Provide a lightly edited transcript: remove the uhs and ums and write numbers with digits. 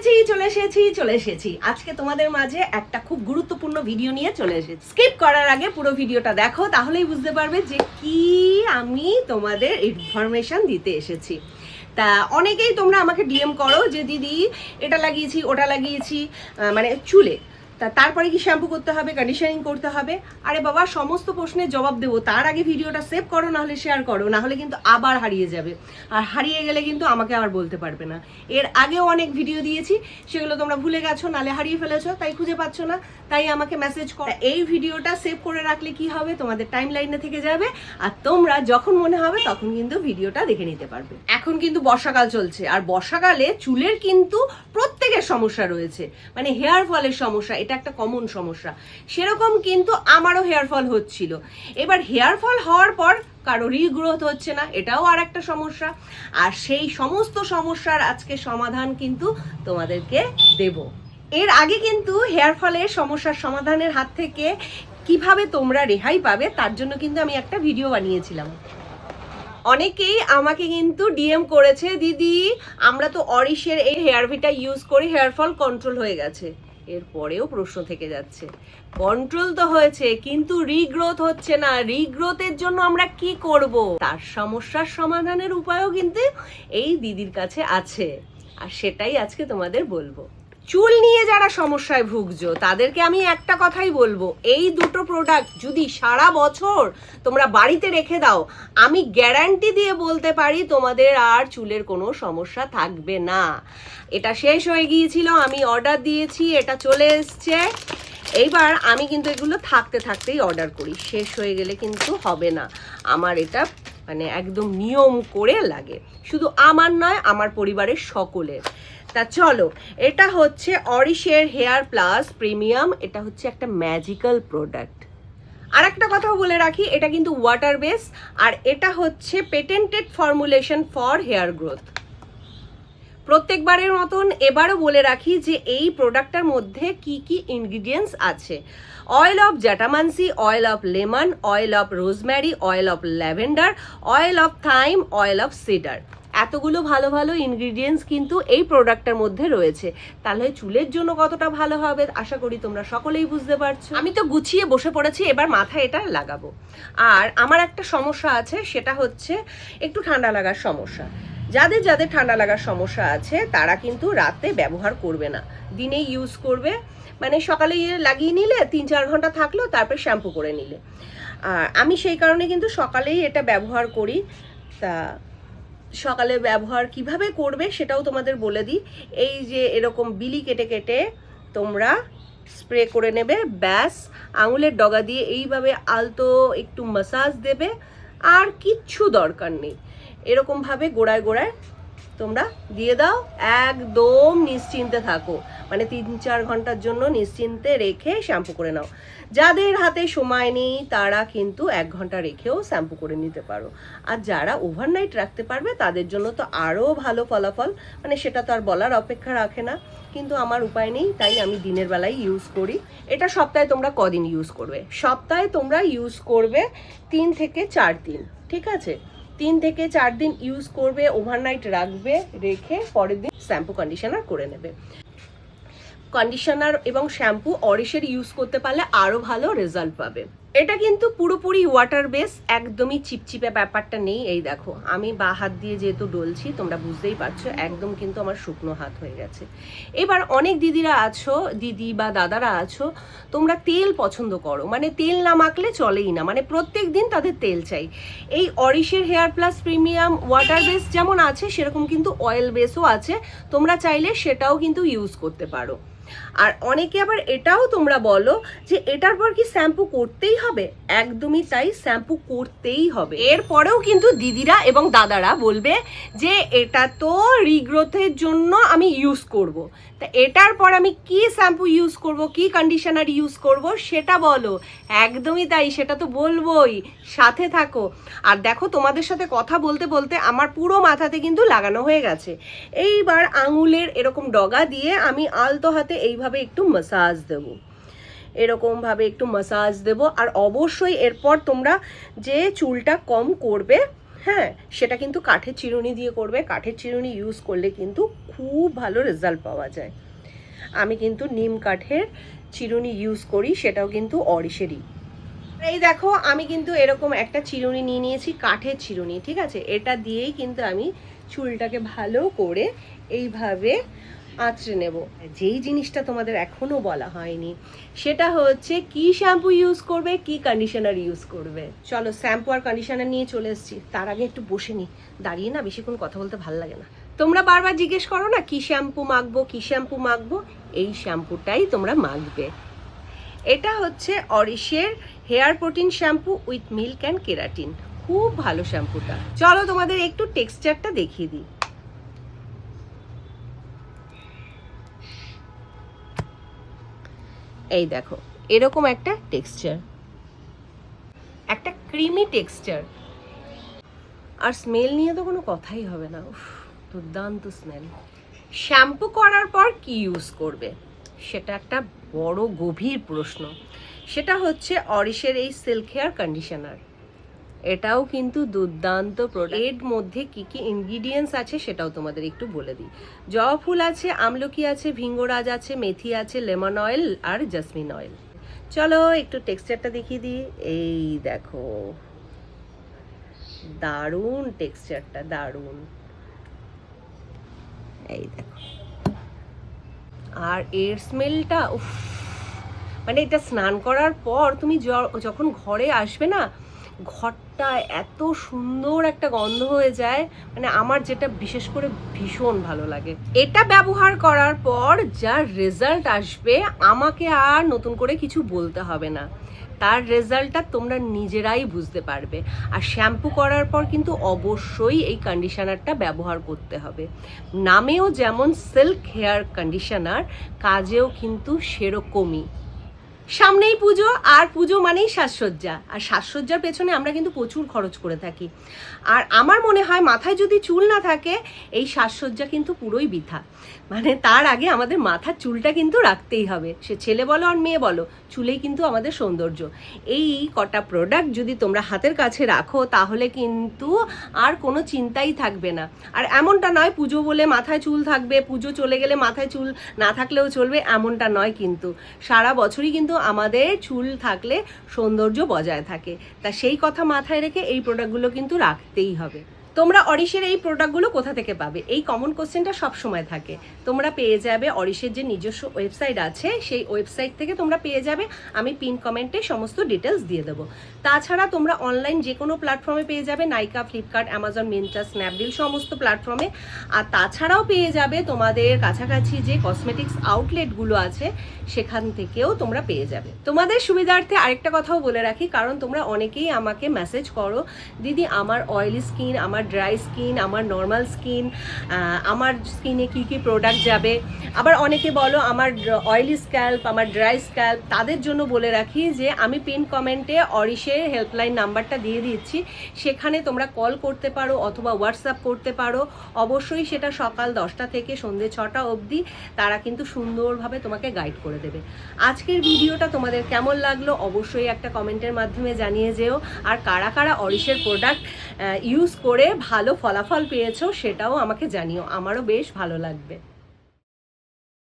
চলে এসেছি আজকে তোমাদের মাঝে একটা খুব গুরুত্বপূর্ণ ভিডিও নিয়ে চলে এসেছি। স্কিপ করার আগে পুরো ভিডিওটা দেখো, তাহলেই বুঝতে পারবে যে কি আমি তোমাদের ইনফরমেশন দিতে এসেছি। তা অনেকেই তোমরা আমাকে ডিএম করো যে দিদি এটা লাগিয়েছি ওটা লাগিয়েছি, মানে চুলে তারপরে কি শ্যাম্পু করতে হবে, কন্ডিশনিং করতে হবে। আরে বাবা, সমস্ত প্রশ্নের জবাব দেবো, তার আগে ভিডিওটা সেভ করো, নাহলে শেয়ার করো, নাহলে কিন্তু আবার হারিয়ে যাবে। আর হারিয়ে গেলে কিন্তু আমাকে আবার বলতে পারবে না। এর আগেও অনেক ভিডিও দিয়েছি, সেগুলো তোমরা ভুলে গেছো, নাহলে হারিয়ে ফেলেছো, তাই খুঁজে পাচ্ছ না, তাই আমাকে মেসেজ করো। এই ভিডিওটা সেভ করে রাখলে কি হবে, তোমাদের টাইম লাইনে থেকে যাবে, আর তোমরা যখন মনে হবে তখন কিন্তু ভিডিওটা দেখে নিতে পারবে। এখন কিন্তু বর্ষাকাল চলছে, আর বর্ষাকালে চুলের কিন্তু প্রত্যেকের সমস্যা রয়েছে, মানে হেয়ার ফলের সমস্যা, এটা একটা কমন সমস্যা। সেরকম কিন্তু আমারও হেয়ার ফল হচ্ছিল। এবার হেয়ার ফল হওয়ার পর কারো রিগ্রোথ হচ্ছে না, এটাও আর একটা সমস্যা। আর সেই সমস্ত সমস্যার আজকে সমাধান কিন্তু তোমাদেরকে দেব। এর আগে কিন্তু হেয়ার ফলের সমস্যার সমাধানের হাত থেকে কিভাবে তোমরা রেহাই পাবে তার জন্য কিন্তু আমি একটা ভিডিও বানিয়েছিলাম। অনেকেই আমাকে কিন্তু ডিএম করেছে, দিদি আমরা তো অরিশের এই হেয়ার ভিটা ইউজ করি, হেয়ার ফল কন্ট্রোল হয়ে গেছে। এরপরেও প্রশ্ন থেকে যাচ্ছে, কন্ট্রোল তো হয়েছে কিন্তু রিগ্রোথ হচ্ছে না, রিগ্রোথের জন্য আমরা কি করব? তার সমস্যার সমাধানের উপায়ও কিন্তু এই দিদির কাছে আছে, আর সেটাই আজকে তোমাদের বলবো। চুল নিয়ে যারা সমস্যায় ভুগছো তাদেরকে আমি একটা কথাই বলবো, এই দুটো প্রোডাক্ট যদি সারা বছর তোমরা বাড়িতে রেখে দাও, আমি গ্যারান্টি দিয়ে বলতে পারি তোমাদের আর চুলের কোনো সমস্যা থাকবে না। এটা শেষ হয়ে গিয়েছিল, আমি অর্ডার দিয়েছি, এটা চলে এসছে। এইবার আমি কিন্তু এগুলো থাকতে থাকতেই অর্ডার করি, শেষ হয়ে গেলে কিন্তু হবে না। আমার এটা মানে একদম নিয়ম করে লাগে, শুধু আমার নয়, আমার পরিবারের সকলের। তা চলো, এটা হচ্ছে অরিশের হেয়ার প্লাস প্রিমিয়াম, এটা হচ্ছে একটা ম্যাজিক্যাল প্রোডাক্ট। আর একটা কথাও বলে রাখি, এটা কিন্তু ওয়াটার বেস, আর এটা হচ্ছে patented formulation for hair growth. প্রত্যেকবারের মতন এবারও বলে রাখি যে এই প্রোডাক্টটার মধ্যে কি কি ইনগ্রিডিয়েন্টস আছে। Oil of jatamansi, oil of lemon, oil of rosemary, oil of lavender, oil of thyme, oil of cedar. এতগুলো ভালো ভালো ইনগ্রিডিয়েন্টস কিন্তু এই প্রোডাক্টটার মধ্যে রয়েছে। তাহলে চুলের জন্য কতটা ভালো হবে আশা করি তোমরা সকলেই বুঝতে পারছো। আমি তো গুছিয়ে বসে পড়েছি, এবার মাথায় এটা লাগাবো। আর আমার একটা সমস্যা আছে, সেটা হচ্ছে একটু ঠান্ডা লাগার সমস্যা। যাদের যাদের ঠান্ডা লাগার সমস্যা আছে তারা কিন্তু রাতে ব্যবহার করবে না, দিনেই ইউজ করবে। মানে সকালে লাগিয়ে নিলে 3-4 ঘন্টা থাকলো, তারপর শ্যাম্পু করে নিলে। আর আমি সেই কারণে কিন্তু সকালেই এটা ব্যবহার করি। তা সকালে ব্যবহার কিভাবে করবে সেটাও তোমাদের বলে দিই। এই যে এরকম বিলি কেটে কেটে তোমরা স্প্রে করে নেবে, ব্যাস আঙুলের ডগা দিয়ে এইভাবে আলতো একটু ম্যাসাজ দেবে, আর কিচ্ছু দরকার নেই। এরকমভাবে গোড়ায় গোড়ায় তোমরা দিয়ে দাও, একদম নিশ্চিন্তে থাকো, মানে 3-4 ঘন্টার জন্য নিশ্চিন্তে রেখে শ্যাম্পু করে নাও। যাদের হাতে সময় নেই তারা কিন্তু 1 ঘন্টা রেখেও শ্যাম্পু করে নিতে পারো। আর যারা ওভারনাইট রাখতে পারবে তাদের জন্য তো আরও ভালো ফলাফল, মানে সেটা তো আর বলার অপেক্ষা রাখে না, কিন্তু আমার উপায় নেই, তাই আমি দিনের বেলায় ইউজ করি। এটা সপ্তাহে তোমরা কদিন ইউজ করবে? সপ্তাহে তোমরা ইউজ করবে 3 থেকে 4 দিন, ঠিক আছে? 3 থেকে 4 দিন ইউজ করবে, ওভারনাইট রাখবে, রেখে পরের দিন শ্যাম্পু কন্ডিশনার করে নেবে। কন্ডিশনার এবং শ্যাম্পু অরিশের ইউজ করতে পারলে আরো ভালো রেজাল্ট পাবে। এটা কিন্তু পুরোপুরি ওয়াটার বেস, একদমই চিপচিপে ব্যাপারটা নেই। এই দেখো আমি বা হাত দিয়ে যেহেতু ডলছি, তোমরা বুঝতেই পারছো একদম কিন্তু আমার শুকনো হাত হয়ে গেছে। এবার অনেক দিদিরা আছো, দিদি বা দাদারা আছো, তোমরা তেল পছন্দ করো, মানে তেল না মাখলে চলেই না, মানে প্রত্যেক দিন তাদের তেল চাই। এই অরিশের hair plus premium water base যেমন আছে, সেরকম কিন্তু অয়েল বেসও আছে, তোমরা চাইলে সেটাও কিন্তু ইউজ করতে পারো। আর অনেকে আবার এটাও তোমরা বলো যে এটার পর কি শ্যাম্পু করতেই হবে? একদমই তাই, শ্যাম্পু করতেই হবে। এরপরেও কিন্তু দিদিরা এবং দাদারা বলবে যে এটা তো রিগ্রোথের জন্য আমি ইউজ করব। তা এটার পর আমি কি শ্যাম্পু ইউজ করব, কি কন্ডিশনার ইউজ করব সেটা বলো। একদমই তাই, সেটা তো বলবোই, সাথে থাকো। আর দেখো তোমাদের সাথে কথা বলতে বলতে আমার পুরো মাথাতে কিন্তু লাগানো হয়ে গেছে। এইবার আঙুলের এরকম ডগা দিয়ে আমি আলতো হাতে এইভাবে একটু ম্যাসাজ দেব, এরকমভাবে একটু ম্যাসাজ দেব। আর অবশ্যই এরপর তোমরা যে চুলটা কম করবে হ্যাঁ, সেটা কিন্তু কাঠের চিরুনি দিয়ে করবে। কাঠের চিরুনি ইউজ করলে কিন্তু খুব ভালো রেজাল্ট পাওয়া যায়। আমি কিন্তু নিম কাঠের চিরুনি ইউজ করি, সেটাও কিন্তু অরিশেরই। এই দেখো, আমি কিন্তু এরকম একটা চিরুনি নিয়ে নিয়েছি, কাঠের চিরুনি, ঠিক আছে? এটা দিয়েই কিন্তু আমি চুলটাকে ভালো করে এইভাবে আঁচড়ে নেব। যেই জিনিসটা তোমাদের এখনো বলা হয়নি সেটা হচ্ছে কি শ্যাম্পু ইউজ করবে, কি কন্ডিশনার ইউজ করবে। চলো শ্যাম্পু আর কন্ডিশনার নিয়ে চলে এসেছি। তার আগে একটু বসে নি, দাঁড়িয়ে না বেশিক্ষণ কথা বলতে ভালো লাগে না। তোমরা বারবার জিজ্ঞেস করো না কি শ্যাম্পু মাখবো, কি শ্যাম্পু মাখবো। এই শ্যাম্পুটাই তোমরা মাখবে। এটা হচ্ছে অরিশের hair protein shampoo with milk and keratin. খুব ভালো শ্যাম্পুটা। চলো তোমাদের একটু টেক্সচারটা দেখিয়ে দিই। এই দেখো, এরকম একটা টেক্সচার, একটা ক্রিমি টেক্সচার। আর স্মেল নিয়ে তো কোনো কথাই হবে না, দুর্দান্ত স্মেল। শ্যাম্পু করার পর কি ইউজ করবে সেটা একটা বড় গভীর প্রশ্ন। সেটা হচ্ছে অরিশের এই সিল্ক হেয়ার কন্ডিশনার। এটাও কিন্তু দুর্দান্ত প্রোডাক্ট। এর মধ্যে কি কি ইনগ্রিডিয়েন্টস আছে সেটাও তোমাদের একটু বলে দিই। জবা ফুল আছে, আমলকি আছে, ভিঙ্গরাজ আছে, মেথি আছে, লেমন অয়েল আর জাসমিন অয়েল। চলো একটু টেক্সচারটা দেখিয়ে দিই। এই দেখো, দারুণ টেক্সচারটা, দারুণ। এই দেখো, আর এর স্মেলটা উফ, মানে এটা স্নান করার পর তুমি যখন ঘরে আসবে না, ঘরটা এত সুন্দর একটা গন্ধ হয়ে যায়, মানে আমার যেটা বিশেষ করে ভীষণ ভালো লাগে। এটা ব্যবহার করার পর যা রেজাল্ট আসবে আমাকে আর নতুন করে কিছু বলতে হবে না, তার রেজাল্টটা তোমরা নিজেরাই বুঝতে পারবে। আর শ্যাম্পু করার পর কিন্তু অবশ্যই এই কন্ডিশনারটা ব্যবহার করতে হবে। নামেও যেমন সিল্ক হেয়ার কন্ডিশনার, কাজেও কিন্তু সেরকমই। সামনেই পুজো, আর পুজো মানেই সাজসজ্জা, আর সাজসজ্জার পেছনে আমরা কিন্তু প্রচুর খরচ করে থাকি। আর আমার মনে হয় মাথায় যদি চুল না থাকে এই সাজসজ্জা কিন্তু পুরোই বৃথা। মানে তার আগে আমাদের মাথার চুলটা কিন্তু রাখতেই হবে, সে ছেলে বলো আর মেয়ে বলো, চুলেই কিন্তু আমাদের সৌন্দর্য। এই কটা প্রোডাক্ট যদি তোমরা হাতের কাছে রাখো তাহলে কিন্তু আর কোনো চিন্তাই থাকবে না। আর এমনটা নয় পুজো বলে মাথায় চুল থাকবে, পুজো চলে গেলে মাথায় চুল না থাকলেও চলবে, এমনটা নয় কিন্তু। সারা বছরই কিন্তু আমাদের চুল থাকলে সৌন্দর্য বজায় থাকে। তা সেই কথা মাথায় রেখে এই প্রোডাক্টগুলো কিন্তু রাখতেই হবে। তোমরা অরিশের এই প্রোডাক্টগুলো কোথা থেকে পাবে, এই কমন কোশ্চেনটা সবসময় থাকে। তোমরা পেয়ে যাবে অরিশের যে নিজস্ব ওয়েবসাইট আছে, সেই ওয়েবসাইট থেকে তোমরা পেয়ে যাবে। আমি পিন কমেন্টে সমস্ত ডিটেলস দিয়ে দেবো। তাছাড়া তোমরা অনলাইন যে কোনো প্ল্যাটফর্মে পেয়ে যাবে, নাইকা, ফ্লিপকার্ট, অ্যামাজন, মিন্ত্রা, স্ন্যাপডিল, সমস্ত প্ল্যাটফর্মে। আর তাছাড়াও পেয়ে যাবে তোমাদের কাছাকাছি যে কসমেটিক্স আউটলেটগুলো আছে সেখান থেকেও তোমরা পেয়ে যাবে। তোমাদের সুবিধার্থে আরেকটা কথাও বলে রাখি, কারণ তোমরা অনেকেই আমাকে মেসেজ করো, দিদি আমার অয়েলি স্কিন, আমার ড্রাই স্কিন, আমার নর্মাল স্কিন, আমার স্কিনে কী কী প্রোডাক্ট যাবে। আবার অনেকে বলো আমার অয়েলি স্ক্যাল্প, আমার ড্রাই স্ক্যাল্প। তাদের জন্য বলে রাখি যে আমি পিন কমেন্টে অরিশের হেল্পলাইন নাম্বারটা দিয়ে দিচ্ছি, সেখানে তোমরা কল করতে পারো অথবা হোয়াটসঅ্যাপ করতে পারো। অবশ্যই সেটা সকাল 10টা থেকে সন্ধ্যে 6টা অবধি তারা কিন্তু সুন্দরভাবে তোমাকে গাইড করে দেবে। আজকের ভিডিওটা তোমাদের কেমন লাগলো অবশ্যই একটা কমেন্টের মাধ্যমে জানিয়ে যেও। আর কারা কারা অরিশের প্রোডাক্ট ইউজ করে ভালো ফলাফল পেয়েছো সেটাও আমাকে জানিও, আমারও বেশ ভালো লাগবে।